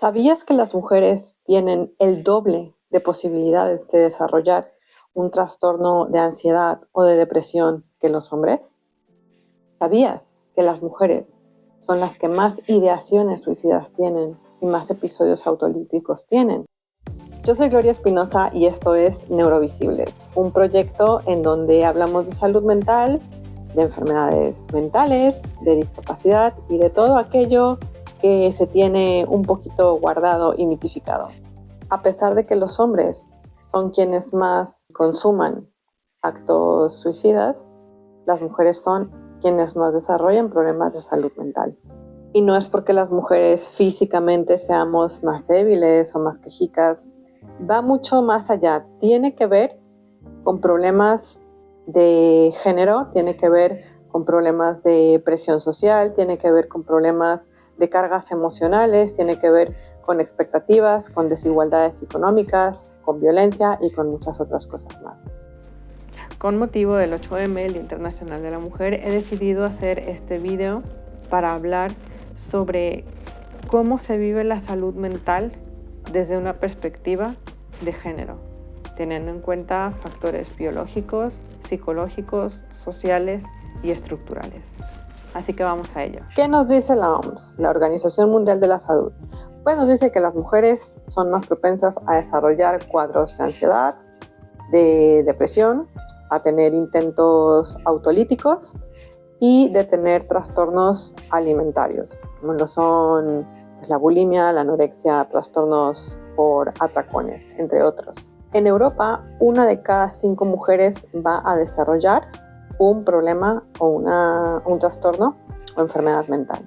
¿Sabías que las mujeres tienen el doble de posibilidades de desarrollar un trastorno de ansiedad o de depresión que los hombres? ¿Sabías que las mujeres son las que más ideaciones suicidas tienen y más episodios autolíticos tienen? Yo soy Gloria Espinosa y esto es Neurovisibles, un proyecto en donde hablamos de salud mental, de enfermedades mentales, de discapacidad y de todo aquello que se tiene un poquito guardado y mitificado. A pesar de que los hombres son quienes más consuman actos suicidas, las mujeres son quienes más desarrollan problemas de salud mental. Y no es porque las mujeres físicamente seamos más débiles o más quejicas, va mucho más allá. Tiene que ver con problemas de género, tiene que ver con problemas de presión social, tiene que ver con problemas de cargas emocionales, tiene que ver con expectativas, con desigualdades económicas, con violencia y con muchas otras cosas más. Con motivo del 8M, el Día Internacional de la Mujer, he decidido hacer este video para hablar sobre cómo se vive la salud mental desde una perspectiva de género, teniendo en cuenta factores biológicos, psicológicos, sociales y estructurales. Así que vamos a ello. ¿Qué nos dice la OMS, la Organización Mundial de la Salud? Pues nos dice que las mujeres son más propensas a desarrollar cuadros de ansiedad, de depresión, a tener intentos autolíticos y de tener trastornos alimentarios, como lo son la bulimia, la anorexia, trastornos por atracones, entre otros. En Europa, 1 de cada 5 mujeres va a desarrollar un problema o un trastorno o enfermedad mental.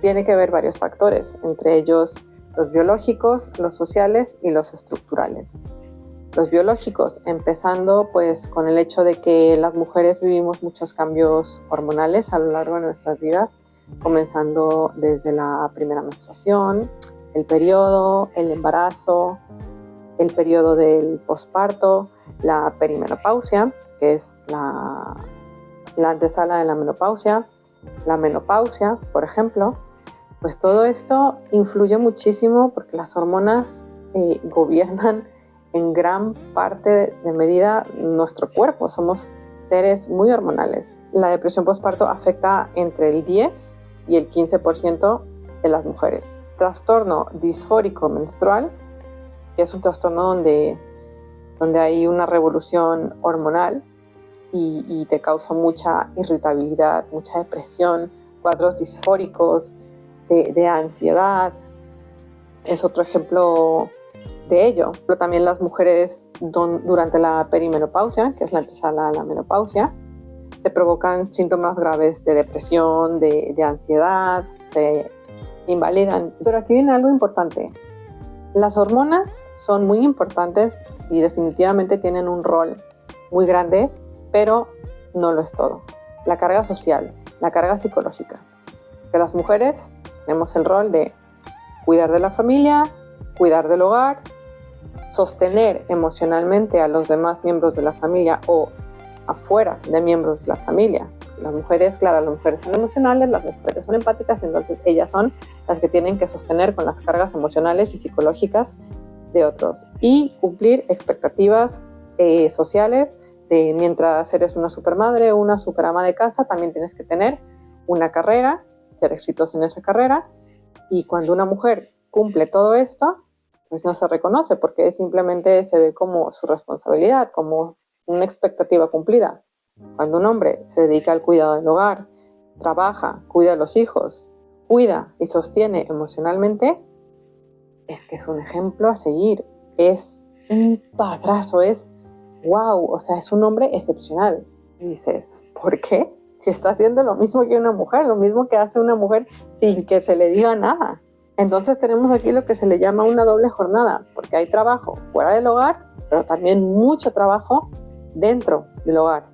Tiene que ver varios factores, entre ellos los biológicos, los sociales y los estructurales. Los biológicos, empezando pues con el hecho de que las mujeres vivimos muchos cambios hormonales a lo largo de nuestras vidas, comenzando desde la primera menstruación, el periodo, el embarazo, el periodo del posparto, la perimenopausia, que es la antesala de la menopausia, por ejemplo. Pues todo esto influye muchísimo porque las hormonas gobiernan en gran parte de medida nuestro cuerpo. Somos seres muy hormonales. La depresión postparto afecta entre el 10 y el 15% de las mujeres. Trastorno disfórico menstrual, que es un trastorno donde hay una revolución hormonal y te causa mucha irritabilidad, mucha depresión, cuadros disfóricos, de ansiedad. Es otro ejemplo de ello. Pero también las mujeres durante la perimenopausia, que es la antesala a la menopausia, se provocan síntomas graves de depresión, de ansiedad, se invalidan. Pero aquí viene algo importante. Las hormonas son muy importantes y definitivamente tienen un rol muy grande, pero no lo es todo. La carga social, la carga psicológica. Que las mujeres tenemos el rol de cuidar de la familia, cuidar del hogar, sostener emocionalmente a los demás miembros de la familia o afuera de miembros de la familia. Las mujeres, claro, las mujeres son emocionales, las mujeres son empáticas, entonces ellas son las que tienen que sostener con las cargas emocionales y psicológicas de otros y cumplir expectativas sociales de mientras eres una supermadre o una superama de casa, también tienes que tener una carrera, ser exitosa en esa carrera, y cuando una mujer cumple todo esto, pues no se reconoce porque simplemente se ve como su responsabilidad, como una expectativa cumplida. Cuando un hombre se dedica al cuidado del hogar, trabaja, cuida a los hijos, cuida y sostiene emocionalmente, es que es un ejemplo a seguir, es un padrazo, es wow, o sea, es un hombre excepcional. Y dices, ¿por qué? Si está haciendo lo mismo que una mujer, lo mismo que hace una mujer sin que se le diga nada. Entonces tenemos aquí lo que se le llama una doble jornada, porque hay trabajo fuera del hogar, pero también mucho trabajo dentro del hogar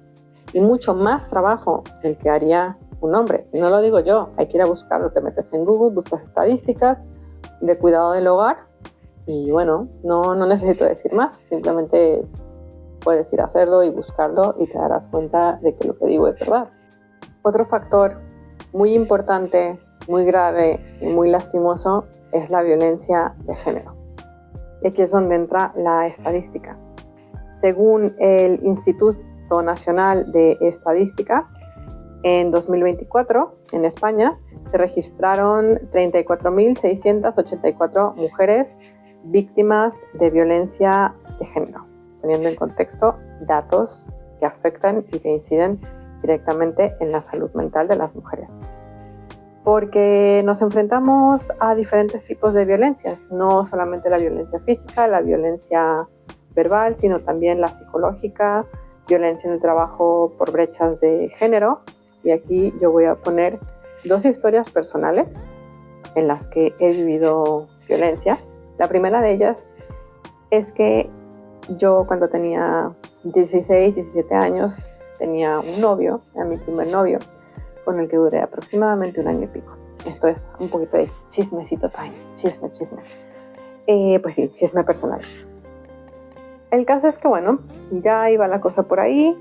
y mucho más trabajo del que haría un hombre. Y no lo digo yo, hay que ir a buscarlo, te metes en Google, buscas estadísticas de cuidado del hogar y bueno, no necesito decir más, simplemente puedes ir a hacerlo y buscarlo y te darás cuenta de que lo que digo es verdad. Otro factor muy importante, muy grave y muy lastimoso es la violencia de género. Y aquí es donde entra la estadística. Según el Instituto Nacional de Estadística, en 2024, en España, se registraron 34.684 mujeres víctimas de violencia de género, poniendo en contexto datos que afectan y que inciden directamente en la salud mental de las mujeres. Porque nos enfrentamos a diferentes tipos de violencias, no solamente la violencia física, la violencia verbal, sino también la psicológica, violencia en el trabajo por brechas de género. Y aquí yo voy a poner 2 historias personales en las que he vivido violencia. La primera de ellas es que yo cuando tenía 16, 17 años tenía un novio, era mi primer novio, con el que duré aproximadamente 1 año y pico. Esto es un poquito de chismecito time, chisme. Pues sí, chisme personal. El caso es que bueno, ya iba la cosa por ahí.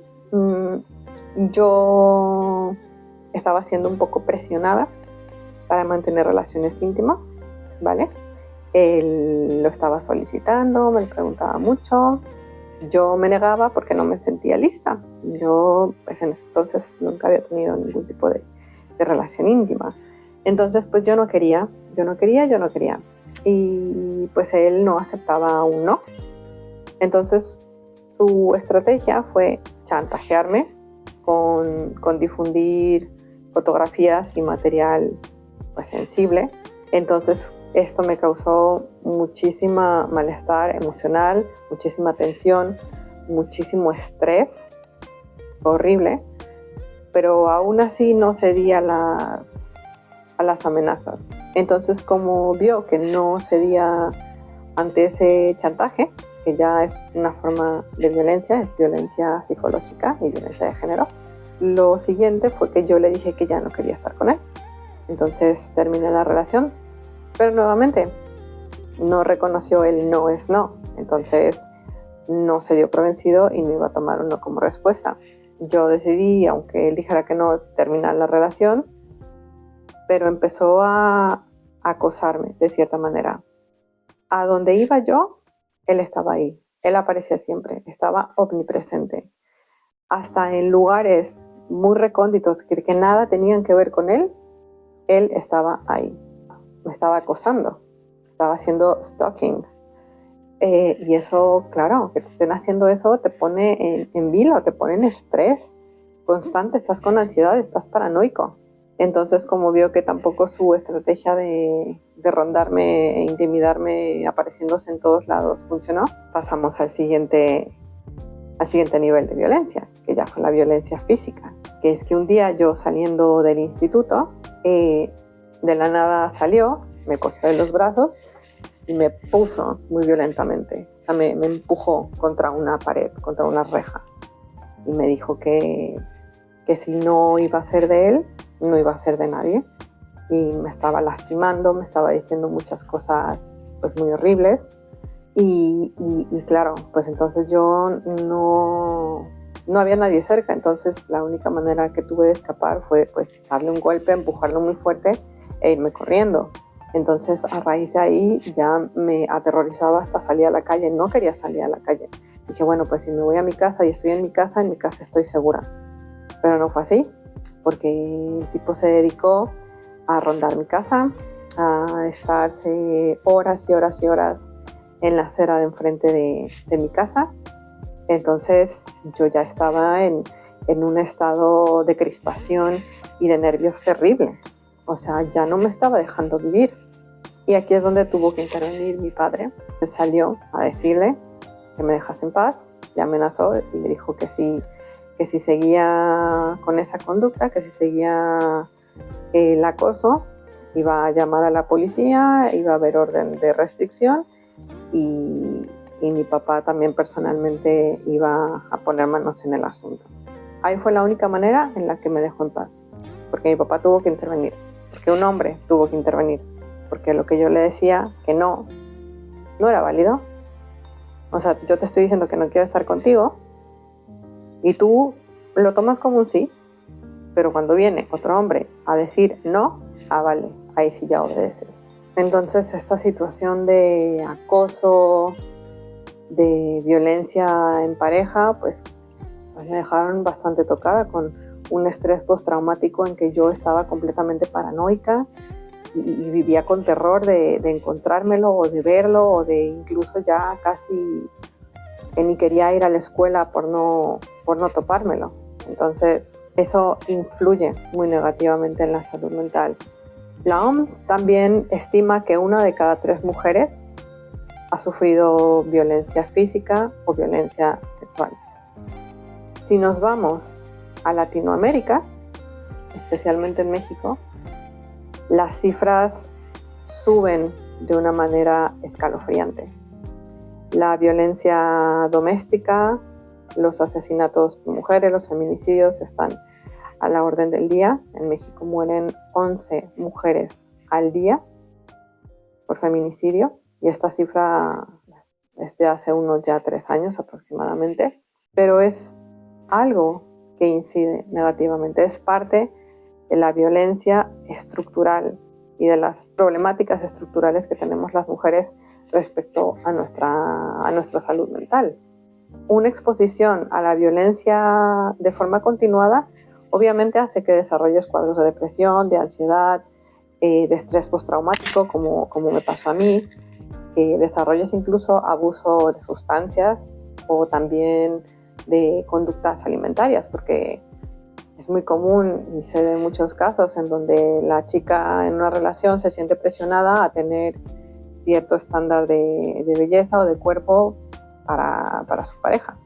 Yo estaba siendo un poco presionada para mantener relaciones íntimas, ¿vale? Él lo estaba solicitando, me lo preguntaba mucho. Yo me negaba porque no me sentía lista. Yo, pues en ese entonces nunca había tenido ningún tipo de relación íntima. Entonces, pues yo no quería. Y pues él no aceptaba un no. Entonces, su estrategia fue chantajearme con difundir fotografías y material pues sensible. Entonces, esto me causó muchísima malestar emocional, muchísima tensión, muchísimo estrés, horrible, pero aún así no cedí a las amenazas. Entonces, como vio que no cedía ante ese chantaje, que ya es una forma de violencia, es violencia psicológica y violencia de género, lo siguiente fue que yo le dije que ya no quería estar con él. Entonces terminé la relación, pero nuevamente no reconoció el no es no. Entonces no se dio por vencido y no iba a tomar un no como respuesta. Yo decidí, aunque él dijera que no, terminar la relación, pero empezó a acosarme de cierta manera. A donde iba yo, él estaba ahí. Él aparecía siempre, estaba omnipresente. Hasta en lugares muy recónditos que nada tenían que ver con él estaba ahí. Me estaba acosando, estaba haciendo stalking. Y eso, claro, que te estén haciendo eso te pone en vilo, te pone en estrés constante, estás con ansiedad, estás paranoico. Entonces, como vio que tampoco su estrategia de rondarme e intimidarme apareciéndose en todos lados funcionó, pasamos al siguiente nivel de violencia, que ya fue la violencia física, que es que un día yo saliendo del instituto, de la nada salió, me cogió de los brazos y me puso muy violentamente, o sea, me empujó contra una pared, contra una reja, y me dijo que si no iba a ser de él, no iba a ser de nadie, y me estaba lastimando, me estaba diciendo muchas cosas pues muy horribles. Y claro, pues entonces yo no había nadie cerca, entonces la única manera que tuve de escapar fue pues darle un golpe, empujarlo muy fuerte e irme corriendo. Entonces a raíz de ahí ya me aterrorizaba hasta salir a la calle, no quería salir a la calle. Dije, bueno, pues si me voy a mi casa y estoy en mi casa estoy segura. Pero no fue así, porque el tipo se dedicó a rondar mi casa, a estarse horas y horas y horas en la acera de enfrente de mi casa. Entonces yo ya estaba en un estado de crispación y de nervios terrible. O sea, ya no me estaba dejando vivir. Y aquí es donde tuvo que intervenir mi padre. Él salió a decirle que me dejase en paz, le amenazó y le dijo que si seguía con esa conducta, que si seguía el acoso, iba a llamar a la policía, iba a haber orden de restricción y mi papá también personalmente iba a poner manos en el asunto. Ahí fue la única manera en la que me dejó en paz, porque mi papá tuvo que intervenir, porque un hombre tuvo que intervenir, porque lo que yo le decía que no era válido. O sea, yo te estoy diciendo que no quiero estar contigo y tú lo tomas como un sí, pero cuando viene otro hombre a decir no, vale, ahí sí ya obedeces. Entonces esta situación de acoso, de violencia en pareja, pues me dejaron bastante tocada, con un estrés postraumático en que yo estaba completamente paranoica y vivía con terror de encontrármelo o de verlo, o de incluso ya casi que ni quería ir a la escuela por no topármelo. Entonces eso influye muy negativamente en la salud mental. La OMS también estima que 1 de cada 3 mujeres ha sufrido violencia física o violencia sexual. Si nos vamos a Latinoamérica, especialmente en México, las cifras suben de una manera escalofriante. La violencia doméstica, los asesinatos por mujeres, los feminicidios están a la orden del día. En México mueren 11 mujeres al día por feminicidio, y esta cifra es de hace unos ya 3 años aproximadamente, pero es algo que incide negativamente, es parte de la violencia estructural y de las problemáticas estructurales que tenemos las mujeres respecto a nuestra salud mental. Una exposición a la violencia de forma continuada obviamente hace que desarrolles cuadros de depresión, de ansiedad, de estrés postraumático, como me pasó a mí, que desarrolles incluso abuso de sustancias o también de conductas alimentarias, porque es muy común y se ve en muchos casos en donde la chica en una relación se siente presionada a tener cierto estándar de belleza o de cuerpo para su pareja.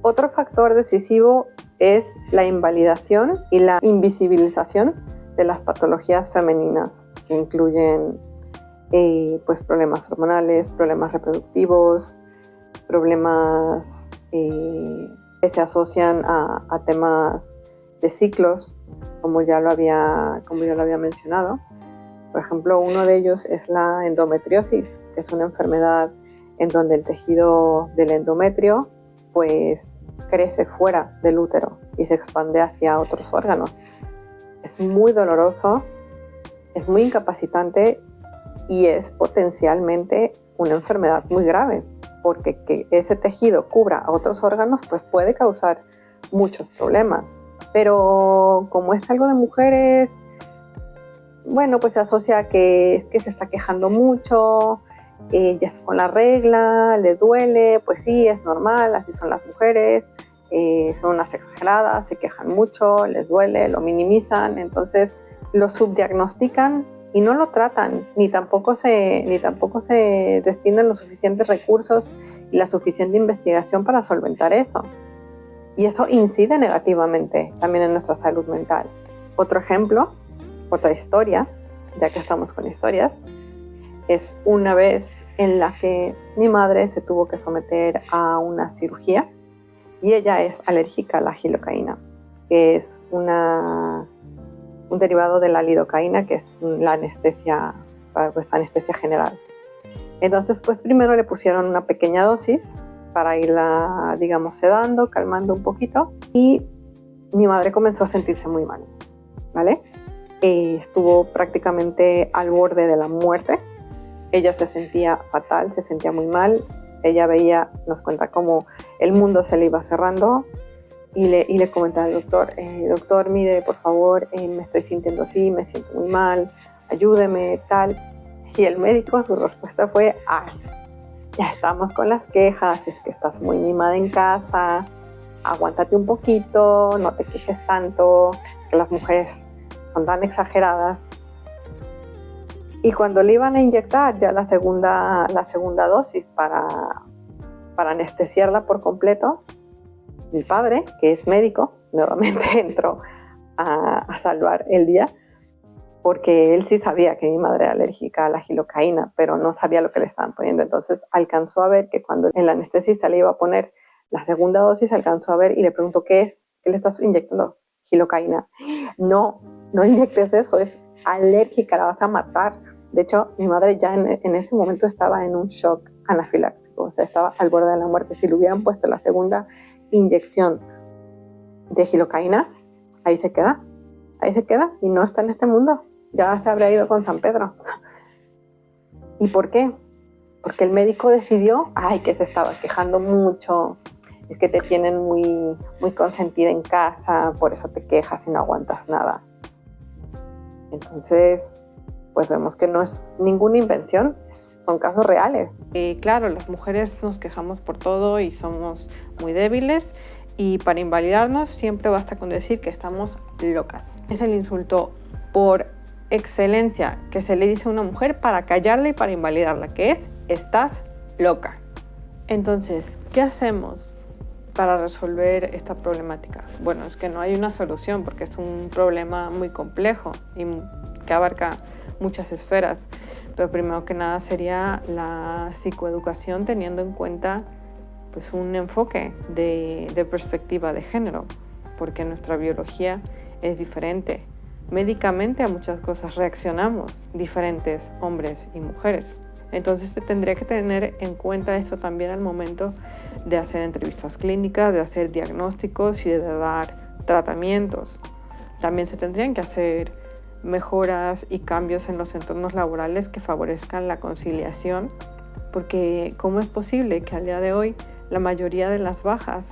Otro factor decisivo es la invalidación y la invisibilización de las patologías femeninas, que incluyen pues problemas hormonales, problemas reproductivos, problemas que se asocian a temas de ciclos, como ya lo había mencionado. Por ejemplo, uno de ellos es la endometriosis, que es una enfermedad en donde el tejido del endometrio pues crece fuera del útero y se expande hacia otros órganos. Es muy doloroso, es muy incapacitante y es potencialmente una enfermedad muy grave, porque que ese tejido cubra a otros órganos pues puede causar muchos problemas. Pero como es algo de mujeres, bueno, pues se asocia a que es que se está quejando mucho, ya está con la regla, le duele, pues sí, es normal, así son las mujeres, son unas exageradas, se quejan mucho, les duele, lo minimizan, entonces lo subdiagnostican y no lo tratan, ni tampoco se destinan los suficientes recursos y la suficiente investigación para solventar eso. Y eso incide negativamente también en nuestra salud mental. Otro ejemplo, otra historia, ya que estamos con historias, es una vez en la que mi madre se tuvo que someter a una cirugía y ella es alérgica a la lidocaína, que es un derivado de la lidocaína, que es la anestesia, pues, anestesia general. Entonces, pues primero le pusieron una pequeña dosis para irla, digamos, sedando, calmando un poquito, y mi madre comenzó a sentirse muy mal, ¿vale? Estuvo prácticamente al borde de la muerte. Ella se sentía fatal, se sentía muy mal. Ella veía, nos cuenta cómo el mundo se le iba cerrando, y le comentaba al doctor, doctor, mire, por favor, me estoy sintiendo así, me siento muy mal, ayúdeme, tal. Y el médico, su respuesta fue, ya estamos con las quejas, es que estás muy mimada en casa, aguántate un poquito, no te quejes tanto, es que las mujeres son tan exageradas. Y cuando le iban a inyectar ya la segunda dosis para anestesiarla por completo, mi padre, que es médico, nuevamente entró a salvar el día, porque él sí sabía que mi madre era alérgica a la lidocaína, pero no sabía lo que le estaban poniendo. Entonces alcanzó a ver que cuando el anestesista le iba a poner la segunda dosis, alcanzó a ver y le preguntó, ¿qué es? ¿Qué le estás inyectando? Lidocaína. No inyectes eso, es alérgica, la vas a matar. De hecho, mi madre ya en ese momento estaba en un shock anafiláctico, o sea, estaba al borde de la muerte. Si le hubieran puesto la segunda inyección de lidocaína, ahí se queda y no está en este mundo, ya se habría ido con San Pedro. ¿Y por qué? Porque el médico decidió, que se estaba quejando mucho, es que te tienen muy, muy consentida en casa, por eso te quejas y no aguantas nada. Entonces, pues vemos que no es ninguna invención, son casos reales. Y claro, las mujeres nos quejamos por todo y somos muy débiles, y para invalidarnos siempre basta con decir que estamos locas. Es el insulto por excelencia que se le dice a una mujer para callarla y para invalidarla, que es: estás loca. Entonces, ¿qué hacemos para resolver esta problemática? Bueno, es que no hay una solución porque es un problema muy complejo y que abarca muchas esferas. Pero primero que nada sería la psicoeducación, teniendo en cuenta pues un enfoque de perspectiva de género, porque nuestra biología es diferente. Médicamente a muchas cosas reaccionamos diferentes hombres y mujeres. Entonces se tendría que tener en cuenta esto también al momento de hacer entrevistas clínicas, de hacer diagnósticos y de dar tratamientos. También se tendrían que hacer mejoras y cambios en los entornos laborales que favorezcan la conciliación, porque ¿cómo es posible que al día de hoy la mayoría de las bajas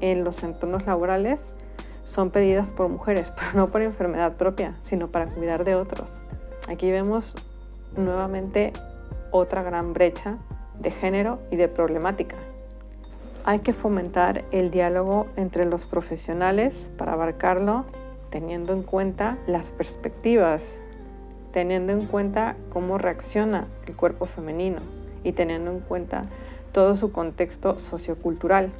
en los entornos laborales son pedidas por mujeres, pero no por enfermedad propia, sino para cuidar de otros? Aquí vemos nuevamente otra gran brecha de género y de problemática. Hay que fomentar el diálogo entre los profesionales para abarcarlo, teniendo en cuenta las perspectivas, teniendo en cuenta cómo reacciona el cuerpo femenino y teniendo en cuenta todo su contexto sociocultural.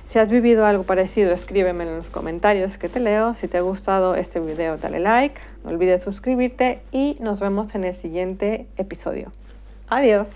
Si has vivido algo parecido, escríbemelo en los comentarios que te leo. Si te ha gustado este video, dale like, no olvides suscribirte y nos vemos en el siguiente episodio. Adiós.